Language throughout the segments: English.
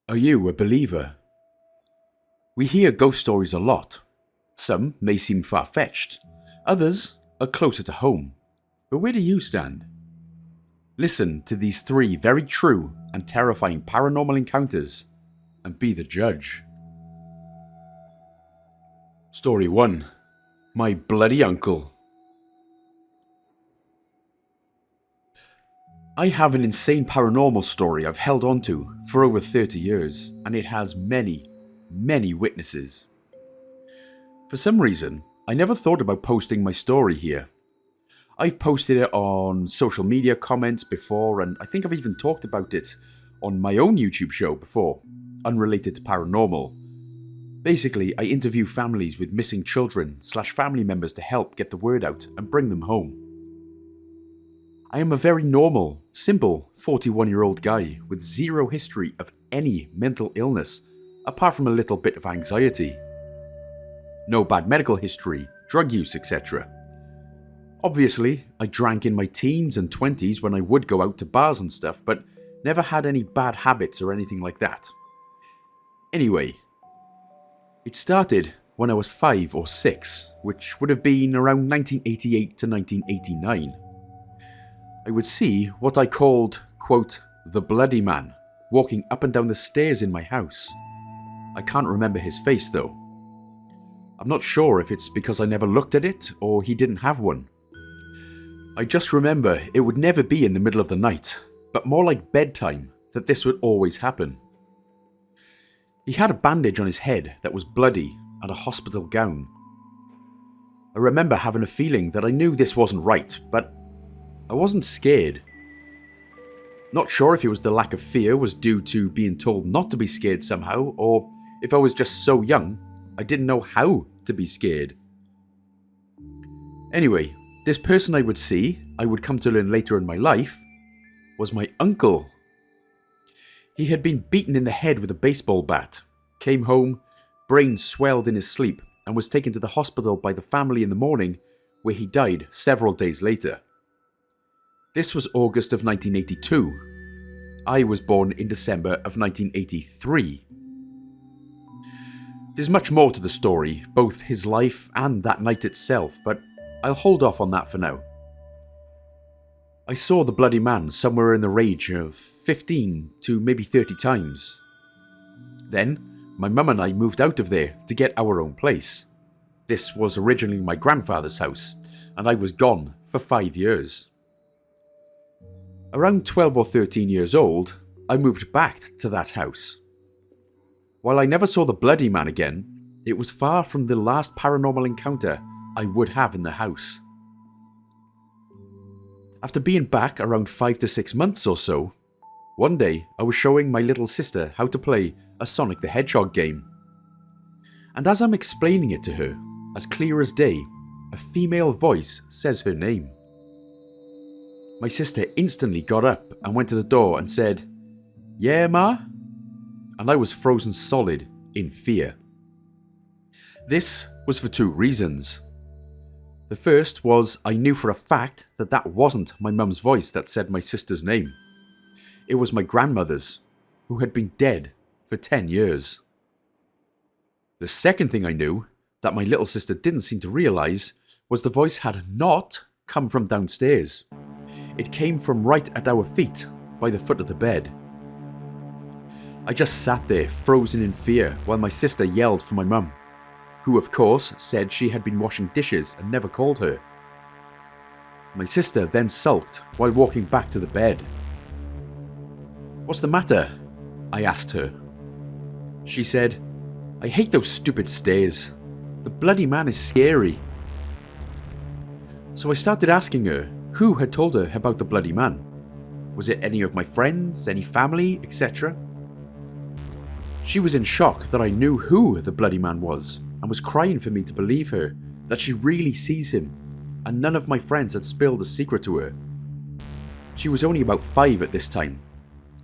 Are you a believer? We hear ghost stories a lot. Some may seem far-fetched, others are closer to home. But where do you stand? Listen to these 3 very true and terrifying paranormal encounters and be the judge. Story 1. My bloody uncle. I have an insane paranormal story I've held onto for over 30 years, and it has many witnesses. For some reason, I never thought about posting my story here. I've posted it on social media comments before, and I think I've even talked about it on my own YouTube show before, unrelated to paranormal. Basically, I interview families with missing children / family members to help get the word out and bring them home. I am a very normal, simple 41-year-old guy with zero history of any mental illness apart from a little bit of anxiety. No bad medical history, drug use, etc. Obviously, I drank in my teens and 20s when I would go out to bars and stuff, but never had any bad habits or anything like that. Anyway, it started when I was 5 or 6, which would have been around 1988 to 1989. I would see what I called, quote, the bloody man, walking up and down the stairs in my house. I can't remember his face though. I'm not sure if it's because I never looked at it or he didn't have one. I just remember it would never be in the middle of the night, but more like bedtime that this would always happen. He had a bandage on his head that was bloody and a hospital gown. I remember having a feeling that I knew this wasn't right, but I wasn't scared. Not sure if it was the lack of fear was due to being told not to be scared somehow, or if I was just so young, I didn't know how to be scared. Anyway, this person I would come to learn later in my life, was my uncle. He had been beaten in the head with a baseball bat, came home, brain swelled in his sleep, and was taken to the hospital by the family in the morning, where he died several days later. This was August of 1982. I was born in December of 1983. There's much more to the story, both his life and that night itself, but I'll hold off on that for now. I saw the bloody man somewhere in the range of 15 to maybe 30 times. Then, my mum and I moved out of there to get our own place. This was originally my grandfather's house, and I was gone for 5 years. Around 12 or 13 years old, I moved back to that house. While I never saw the bloody man again, it was far from the last paranormal encounter I would have in the house. After being back around 5 to 6 months or so, one day I was showing my little sister how to play a Sonic the Hedgehog game. And as I'm explaining it to her, as clear as day, a female voice says her name. My sister instantly got up and went to the door and said, "Yeah, Ma?" And I was frozen solid in fear. This was for 2 reasons. The first was I knew for a fact that that wasn't my mum's voice that said my sister's name. It was my grandmother's, who had been dead for 10 years. The second thing I knew, that my little sister didn't seem to realise, was the voice had not come from downstairs. It came from right at our feet, by the foot of the bed. I just sat there, frozen in fear, while my sister yelled for my mum, who of course said she had been washing dishes and never called her. My sister then sulked while walking back to the bed. "What's the matter?" I asked her. She said, "I hate those stupid stairs. The bloody man is scary." So I started asking her who had told her about the bloody man. Was it any of my friends, any family, etc.? She was in shock that I knew who the bloody man was and was crying for me to believe her that she really sees him, and none of my friends had spilled a secret to her. She was only about 5 at this time,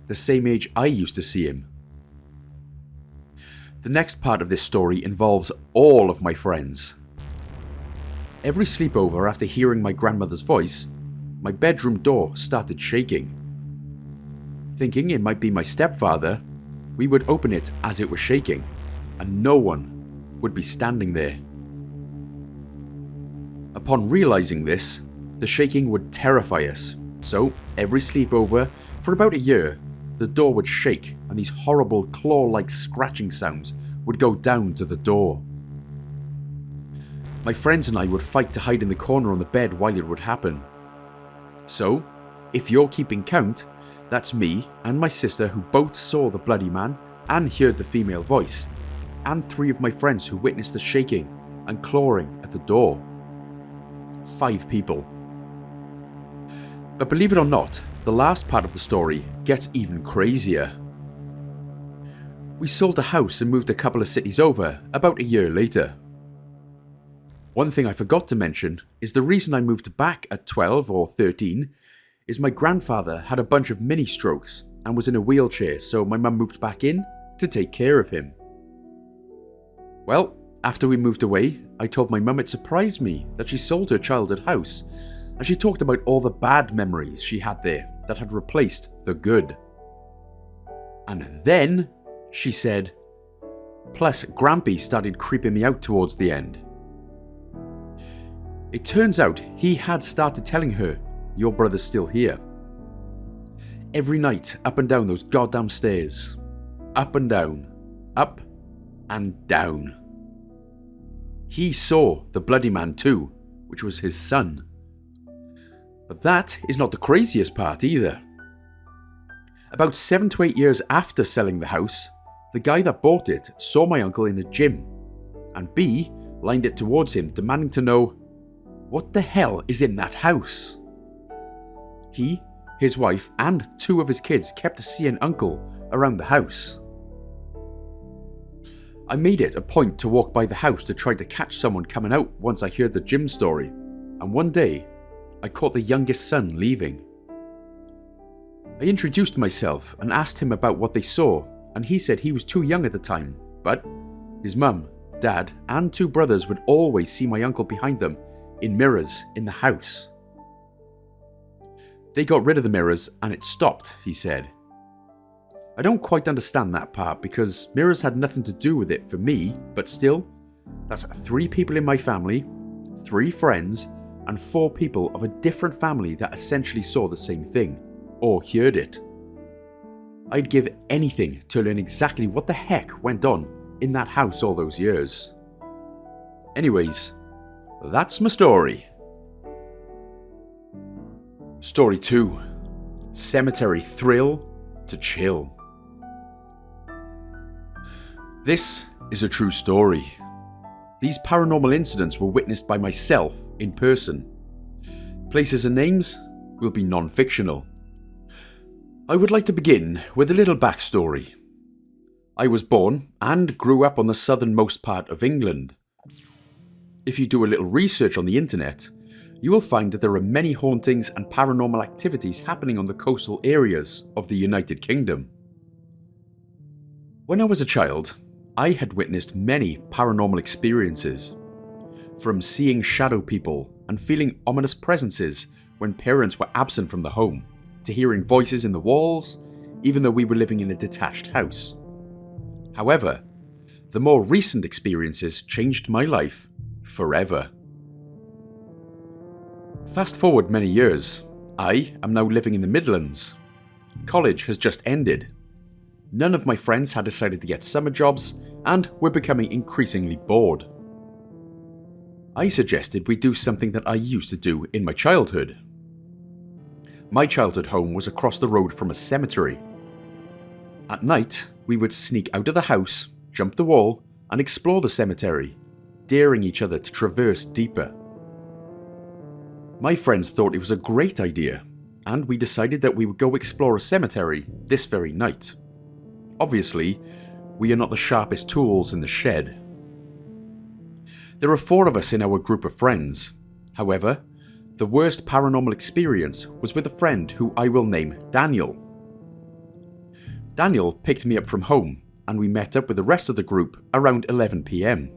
the same age I used to see him. The next part of this story involves all of my friends. Every sleepover after hearing my grandmother's voice, my bedroom door started shaking. Thinking it might be my stepfather, we would open it as it was shaking, and no one would be standing there. Upon realizing this, the shaking would terrify us, so every sleepover for about a year, the door would shake and these horrible claw-like scratching sounds would go down to the door. My friends and I would fight to hide in the corner on the bed while it would happen. So, if you're keeping count, that's me and my sister who both saw the bloody man and heard the female voice, and 3 of my friends who witnessed the shaking and clawing at the door. 5 people. But believe it or not, the last part of the story gets even crazier. We sold the house and moved a couple of cities over about a year later. One thing I forgot to mention is the reason I moved back at 12 or 13 is my grandfather had a bunch of mini strokes and was in a wheelchair, so my mum moved back in to take care of him. Well, after we moved away, I told my mum it surprised me that she sold her childhood house, and she talked about all the bad memories she had there that had replaced the good. And then, she said, plus Grampy started creeping me out towards the end. It turns out he had started telling her, "Your brother's still here." Every night, up and down those goddamn stairs. Up and down. Up and down. He saw the bloody man too, which was his son. But that is not the craziest part either. About 7 to 8 years after selling the house, the guy that bought it saw my uncle in a gym, and B lined it towards him, demanding to know, what the hell is in that house? He, his wife, and 2 of his kids kept seeing Uncle around the house. I made it a point to walk by the house to try to catch someone coming out once I heard the gym story, and one day, I caught the youngest son leaving. I introduced myself and asked him about what they saw, and he said he was too young at the time, but his mum, dad, and 2 brothers would always see my uncle behind them in mirrors in the house. They got rid of the mirrors and it stopped, he said. I don't quite understand that part because mirrors had nothing to do with it for me, but still, that's 3 people in my family, 3 friends, and 4 people of a different family that essentially saw the same thing, or heard it. I'd give anything to learn exactly what the heck went on in that house all those years. Anyways, that's my story. Story 2. Cemetery Thrill to Chill. This is a true story. These paranormal incidents were witnessed by myself in person. Places and names will be non-fictional. I would like to begin with a little backstory. I was born and grew up on the southernmost part of England. If you do a little research on the internet, you will find that there are many hauntings and paranormal activities happening on the coastal areas of the United Kingdom. When I was a child, I had witnessed many paranormal experiences. From seeing shadow people and feeling ominous presences when parents were absent from the home, to hearing voices in the walls, even though we were living in a detached house. However, the more recent experiences changed my life forever. Fast forward many years, I am now living in the Midlands. College has just ended. None of my friends had decided to get summer jobs and were becoming increasingly bored. I suggested we do something that I used to do in my childhood. My childhood home was across the road from a cemetery. At night, we would sneak out of the house, jump the wall, and explore the cemetery, daring each other to traverse deeper. My friends thought it was a great idea, and we decided that we would go explore a cemetery this very night. Obviously, we are not the sharpest tools in the shed. There are 4 of us in our group of friends. However, the worst paranormal experience was with a friend who I will name Daniel. Daniel picked me up from home, and we met up with the rest of the group around 11 PM.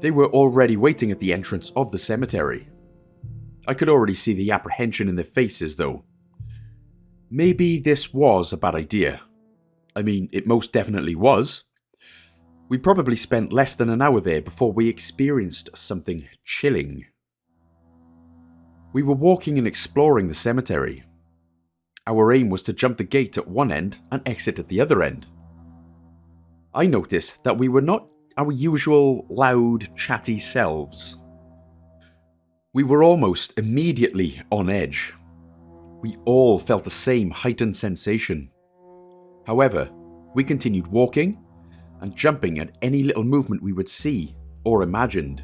They were already waiting at the entrance of the cemetery. I could already see the apprehension in their faces though. Maybe this was a bad idea. I mean, it most definitely was. We probably spent less than an hour there before we experienced something chilling. We were walking and exploring the cemetery. Our aim was to jump the gate at one end and exit at the other end. I noticed that we were not our usual loud, chatty selves. We were almost immediately on edge. We all felt the same heightened sensation. However, we continued walking and jumping at any little movement we would see or imagined.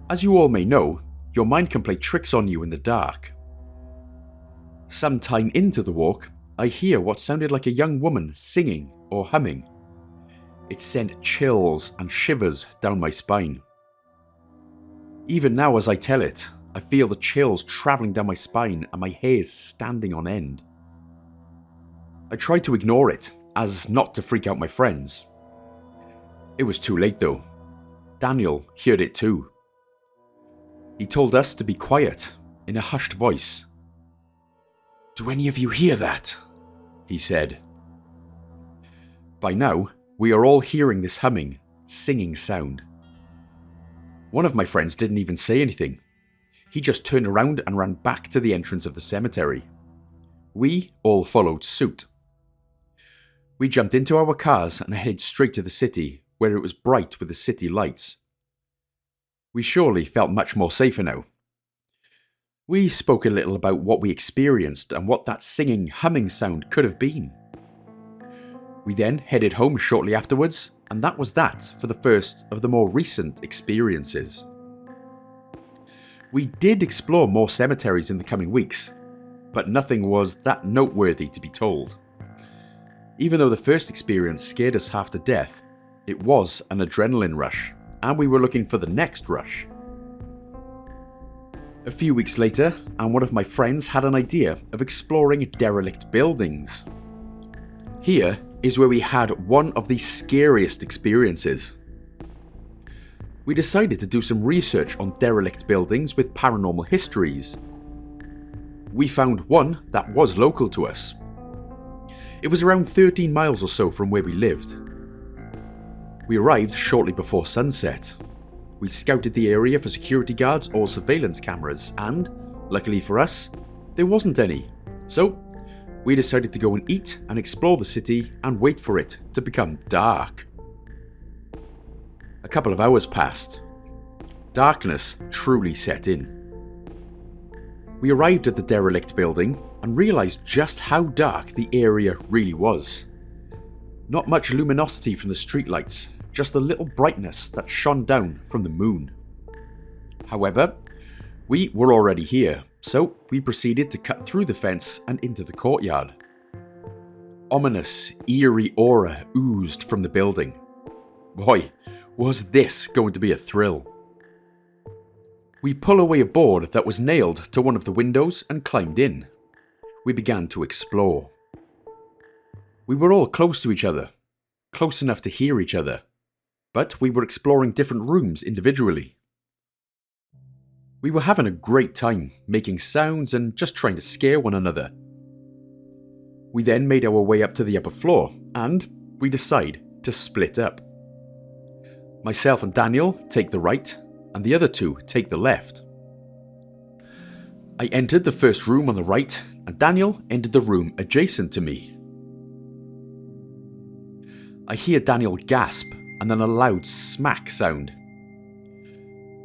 As you all may know, your mind can play tricks on you in the dark. Some time into the walk, I hear what sounded like a young woman singing or humming. It sent chills and shivers down my spine. Even now as I tell it, I feel the chills travelling down my spine and my hairs standing on end. I tried to ignore it, as not to freak out my friends. It was too late though. Daniel heard it too. He told us to be quiet, in a hushed voice. "Do any of you hear that?" he said. By now, we are all hearing this humming, singing sound. One of my friends didn't even say anything. He just turned around and ran back to the entrance of the cemetery. We all followed suit. We jumped into our cars and headed straight to the city, where it was bright with the city lights. We surely felt much more safer now. We spoke a little about what we experienced and what that singing, humming sound could have been. We then headed home shortly afterwards, and that was that for the first of the more recent experiences. We did explore more cemeteries in the coming weeks, but nothing was that noteworthy to be told. Even though the first experience scared us half to death, it was an adrenaline rush, and we were looking for the next rush. A few weeks later, and one of my friends had an idea of exploring derelict buildings. Here is where we had one of the scariest experiences. We decided to do some research on derelict buildings with paranormal histories. We found one that was local to us. It was around 13 miles or so from where we lived. We arrived shortly before sunset. We scouted the area for security guards or surveillance cameras, and, luckily for us, there wasn't any. So, we decided to go and eat and explore the city and wait for it to become dark. A couple of hours passed. Darkness truly set in. We arrived at the derelict building and realised just how dark the area really was. Not much luminosity from the streetlights, just a little brightness that shone down from the moon. However, we were already here, so we proceeded to cut through the fence and into the courtyard. Ominous, eerie aura oozed from the building. Boy, was this going to be a thrill. We pull away a board that was nailed to one of the windows and climbed in. We began to explore. We were all close to each other, close enough to hear each other, but we were exploring different rooms individually. We were having a great time, making sounds and just trying to scare one another. We then made our way up to the upper floor, and we decide to split up. Myself and Daniel take the right, and the other two take the left. I entered the first room on the right, and Daniel entered the room adjacent to me. I hear Daniel gasp, and then a loud smack sound.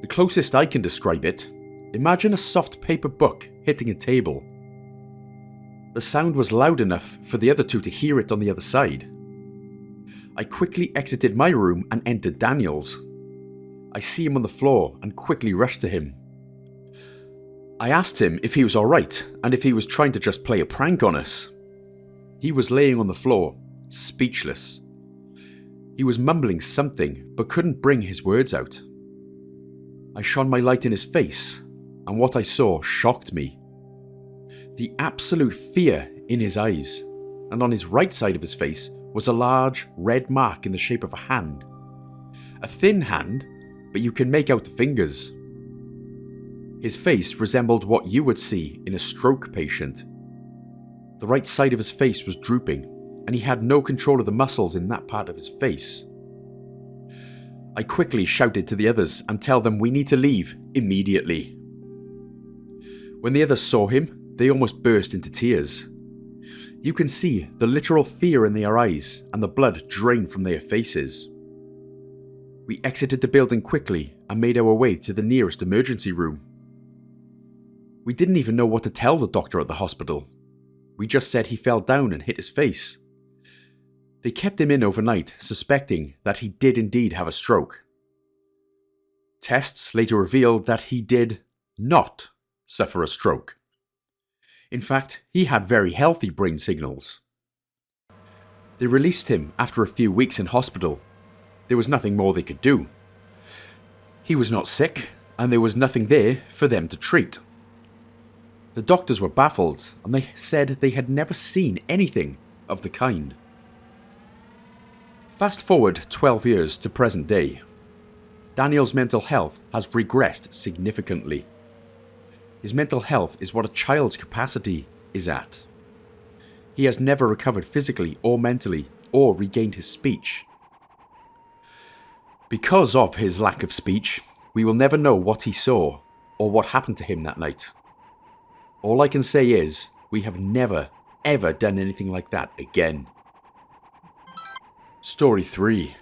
The closest I can describe it, imagine a soft paper book hitting a table. The sound was loud enough for the other two to hear it on the other side. I quickly exited my room and entered Daniel's. I see him on the floor and quickly rush to him. I asked him if he was alright and if he was trying to just play a prank on us. He was laying on the floor, speechless. He was mumbling something but couldn't bring his words out. I shone my light in his face, and what I saw shocked me. The absolute fear in his eyes, and on his right side of his face was a large red mark in the shape of a hand. A thin hand, but you can make out the fingers. His face resembled what you would see in a stroke patient. The right side of his face was drooping, and he had no control of the muscles in that part of his face. I quickly shouted to the others and tell them we need to leave immediately. When the others saw him, they almost burst into tears. You can see the literal fear in their eyes and the blood drain from their faces. We exited the building quickly and made our way to the nearest emergency room. We didn't even know what to tell the doctor at the hospital. We just said he fell down and hit his face. They kept him in overnight, suspecting that he did indeed have a stroke. Tests later revealed that he did not suffer a stroke. In fact, he had very healthy brain signals. They released him after a few weeks in hospital. There was nothing more they could do. He was not sick, and there was nothing there for them to treat. The doctors were baffled, and they said they had never seen anything of the kind. Fast forward 12 years to present day. Daniel's mental health has regressed significantly. His mental health is what a child's capacity is at. He has never recovered physically or mentally, or regained his speech. Because of his lack of speech, we will never know what he saw or what happened to him that night. All I can say is, we have never, ever done anything like that again. Story 3.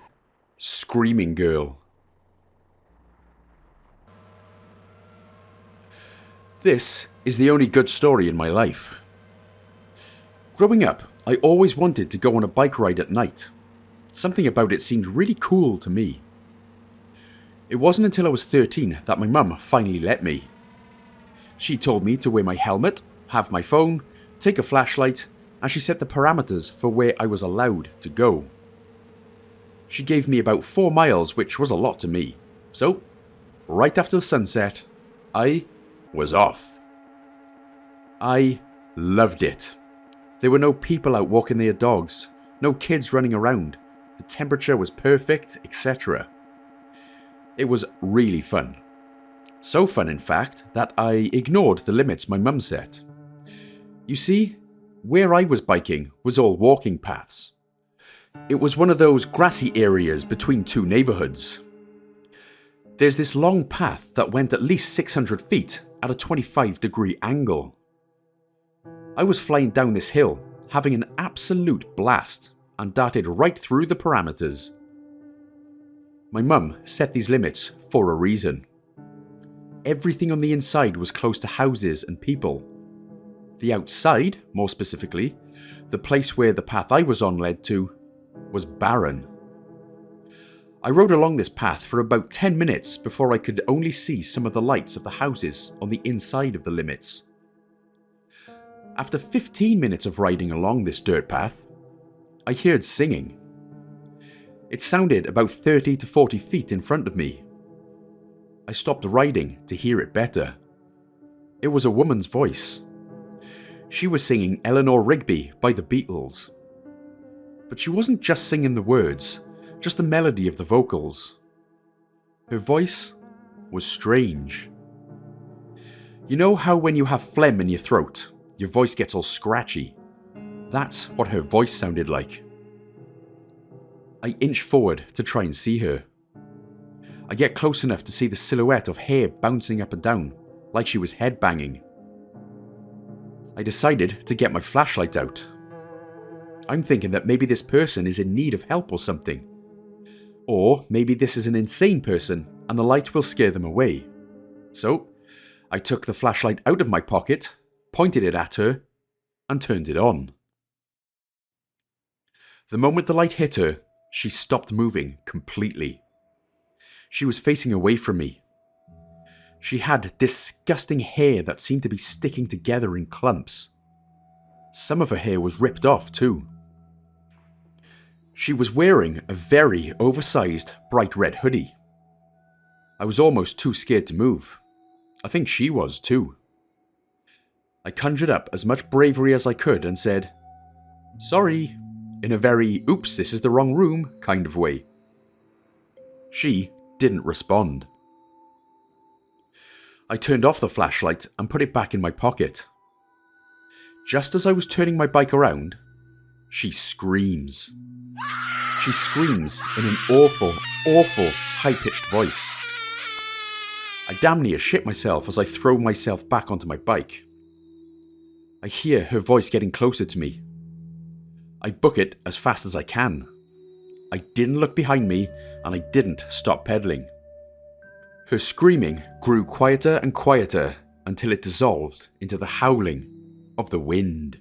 Screaming Girl. This is the only good story in my life. Growing up, I always wanted to go on a bike ride at night. Something about it seemed really cool to me. It wasn't until I was 13 that my mum finally let me. She told me to wear my helmet, have my phone, take a flashlight, and she set the parameters for where I was allowed to go. She gave me about 4 miles, which was a lot to me. So, right after the sunset, I was off. I loved it. There were no people out walking their dogs, no kids running around, the temperature was perfect, etc. It was really fun. So fun, in fact, that I ignored the limits my mum set. You see, where I was biking was all walking paths. It was one of those grassy areas between 2 neighbourhoods. There's this long path that went at least 600 feet at a 25-degree angle. I was flying down this hill, having an absolute blast, and darted right through the parameters. My mum set these limits for a reason. Everything on the inside was close to houses and people. The outside, more specifically, the place where the path I was on led to, was barren. I rode along this path for about 10 minutes before I could only see some of the lights of the houses on the inside of the limits. After 15 minutes of riding along this dirt path, I heard singing. It sounded about 30 to 40 feet in front of me. I stopped riding to hear it better. It was a woman's voice. She was singing Eleanor Rigby by the Beatles. But she wasn't just singing the words, just the melody of the vocals. Her voice was strange. You know how when you have phlegm in your throat, your voice gets all scratchy? That's what her voice sounded like. I inch forward to try and see her. I get close enough to see the silhouette of hair bouncing up and down, like she was headbanging. I decided to get my flashlight out. I'm thinking that maybe this person is in need of help or something. Or maybe this is an insane person and the light will scare them away. So, I took the flashlight out of my pocket, pointed it at her, and turned it on. The moment the light hit her, she stopped moving completely. She was facing away from me. She had disgusting hair that seemed to be sticking together in clumps. Some of her hair was ripped off too. She was wearing a very oversized bright red hoodie. I was almost too scared to move. I think she was too. I conjured up as much bravery as I could and said, "Sorry," in a very "oops, this is the wrong room" kind of way. She didn't respond. I turned off the flashlight and put it back in my pocket. Just as I was turning my bike around, she screams. She screams in an awful, awful, high-pitched voice. I damn near shit myself as I throw myself back onto my bike. I hear her voice getting closer to me. I book it as fast as I can. I didn't look behind me and I didn't stop pedaling. Her screaming grew quieter and quieter until it dissolved into the howling of the wind.